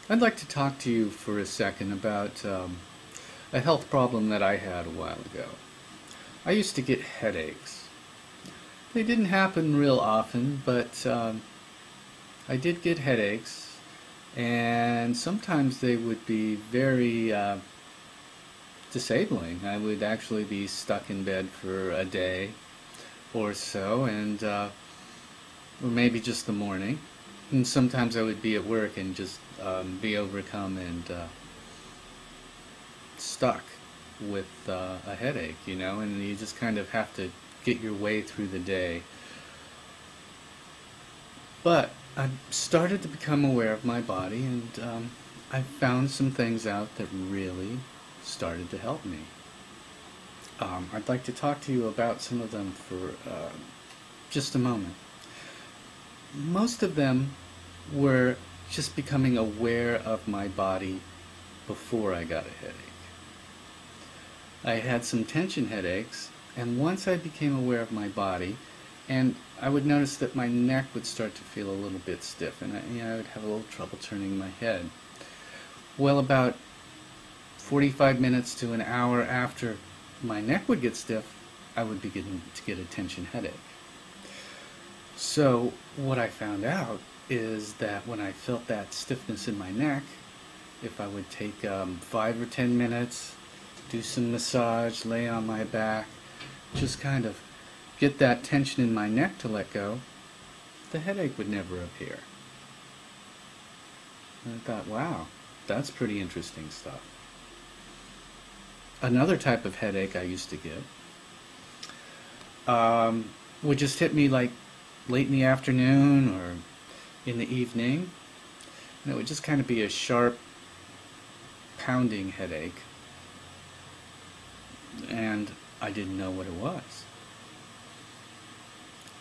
I'd like to talk to you for a second about a health problem that I had a while ago. I used to get headaches. They didn't happen real often, but I did get headaches, and sometimes they would be very disabling. I would actually be stuck in bed for a day or so, and or maybe just the morning. And sometimes I would be at work and just be overcome and stuck with a headache, and you just kind of have to get your way through the day. But I started to become aware of my body, and I found some things out that really started to help me. I'd like to talk to you about some of them for just a moment. Most of them were just becoming aware of my body before I got a headache. I had some tension headaches, and once I became aware of my body, and I would notice that my neck would start to feel a little bit stiff, and I would have a little trouble turning my head. Well, about 45 minutes to an hour after my neck would get stiff, I would begin to get a tension headache. So what I found out is that when I felt that stiffness in my neck, if I would take 5 or 10 minutes, do some massage, lay on my back, just kind of get that tension in my neck to let go, the headache would never appear. And I thought, wow, that's pretty interesting stuff. Another type of headache I used to get would just hit me like late in the afternoon or in the evening, and it would just kind of be a sharp pounding headache, and I didn't know what it was.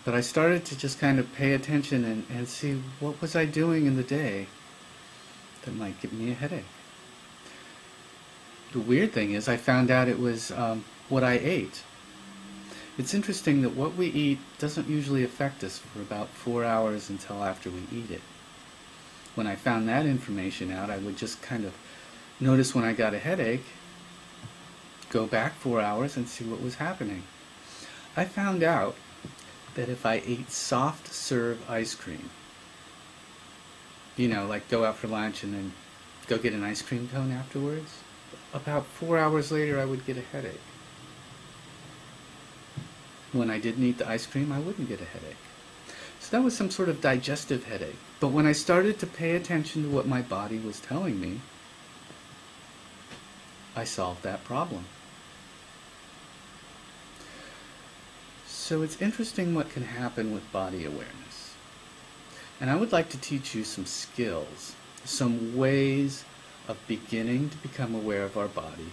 But I started to just kind of pay attention and see what was I doing in the day that might give me a headache. The weird thing is I found out it was what I ate. It's interesting that what we eat doesn't usually affect us for about 4 hours until after we eat it. When I found that information out, I would just kind of notice when I got a headache, go back 4 hours and see what was happening. I found out that if I ate soft serve ice cream, like go out for lunch and then go get an ice cream cone afterwards, about 4 hours later I would get a headache. When I didn't eat the ice cream, I wouldn't get a headache. So that was some sort of digestive headache. But when I started to pay attention to what my body was telling me, I solved that problem. So it's interesting what can happen with body awareness. And I would like to teach you some skills, some ways of beginning to become aware of our body,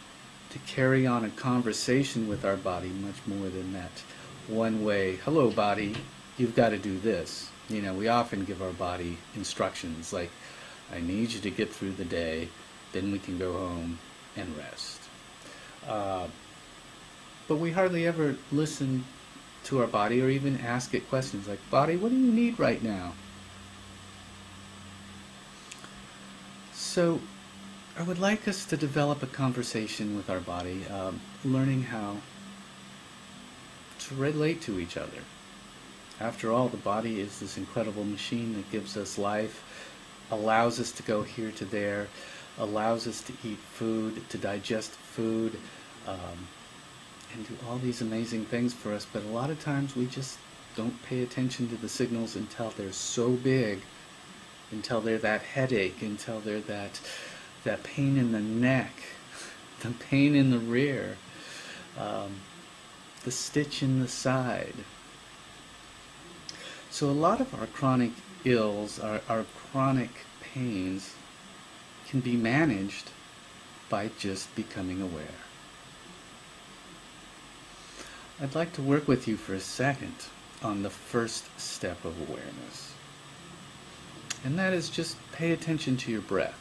to carry on a conversation with our body much more than that one way, hello body, you've got to do this. We often give our body instructions like, I need you to get through the day, then we can go home and rest. But we hardly ever listen to our body or even ask it questions like, body, what do you need right now? So I would like us to develop a conversation with our body, learning how to relate to each other. After all, the body is this incredible machine that gives us life, allows us to go here to there, allows us to eat food, to digest food, and do all these amazing things for us. But a lot of times we just don't pay attention to the signals until they're so big, until they're that headache, until they're that pain in the neck, the pain in the rear, the stitch in the side. So a lot of our chronic ills, our chronic pains, can be managed by just becoming aware. I'd like to work with you for a second on the first step of awareness. And that is just pay attention to your breath.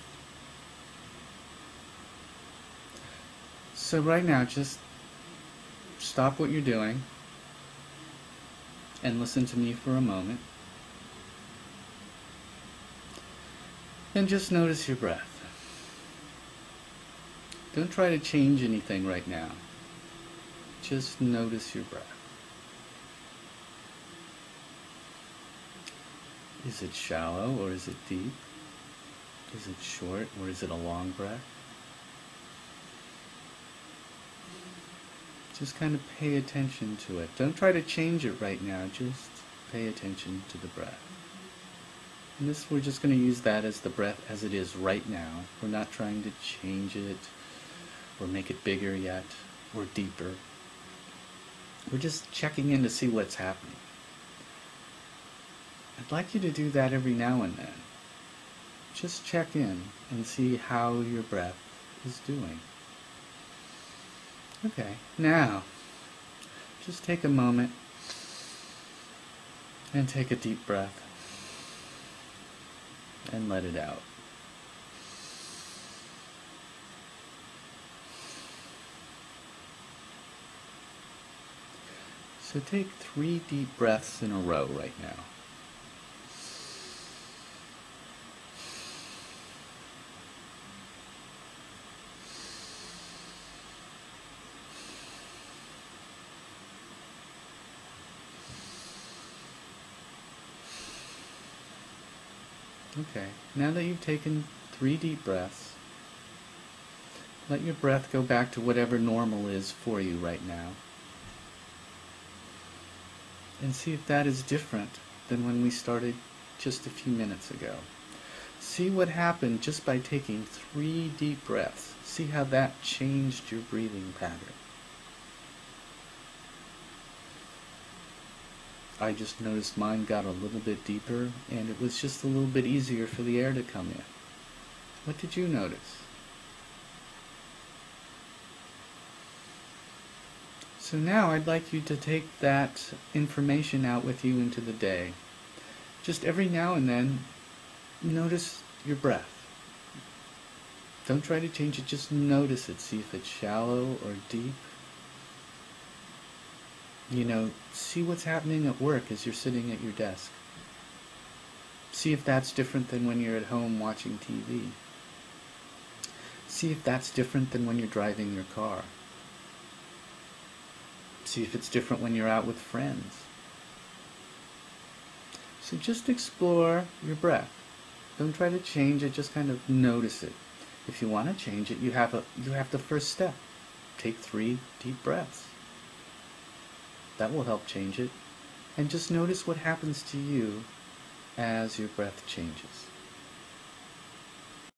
So right now, just stop what you're doing and listen to me for a moment. And just notice your breath. Don't try to change anything right now. Just notice your breath. Is it shallow or is it deep? Is it short or is it a long breath? Just kind of pay attention to it. Don't try to change it right now. Just pay attention to the breath. And this, we're just going to use that as the breath as it is right now. We're not trying to change it or make it bigger yet or deeper. We're just checking in to see what's happening. I'd like you to do that every now and then. Just check in and see how your breath is doing. Okay, now, just take a moment and take a deep breath and let it out. So take 3 deep breaths in a row right now. Okay, now that you've taken 3 deep breaths, let your breath go back to whatever normal is for you right now. And see if that is different than when we started just a few minutes ago. See what happened just by taking 3 deep breaths. See how that changed your breathing pattern. I just noticed mine got a little bit deeper, and it was just a little bit easier for the air to come in. What did you notice? So now I'd like you to take that information out with you into the day. Just every now and then, notice your breath. Don't try to change it, just notice it. See if it's shallow or deep. You know, see what's happening at work as you're sitting at your desk. See if that's different than when you're at home watching TV. See if that's different than when you're driving your car. See if it's different when you're out with friends. So just explore your breath. Don't try to change it, just kind of notice it. If you want to change it, you have the first step. Take 3 deep breaths. That will help change it. And just notice what happens to you as your breath changes.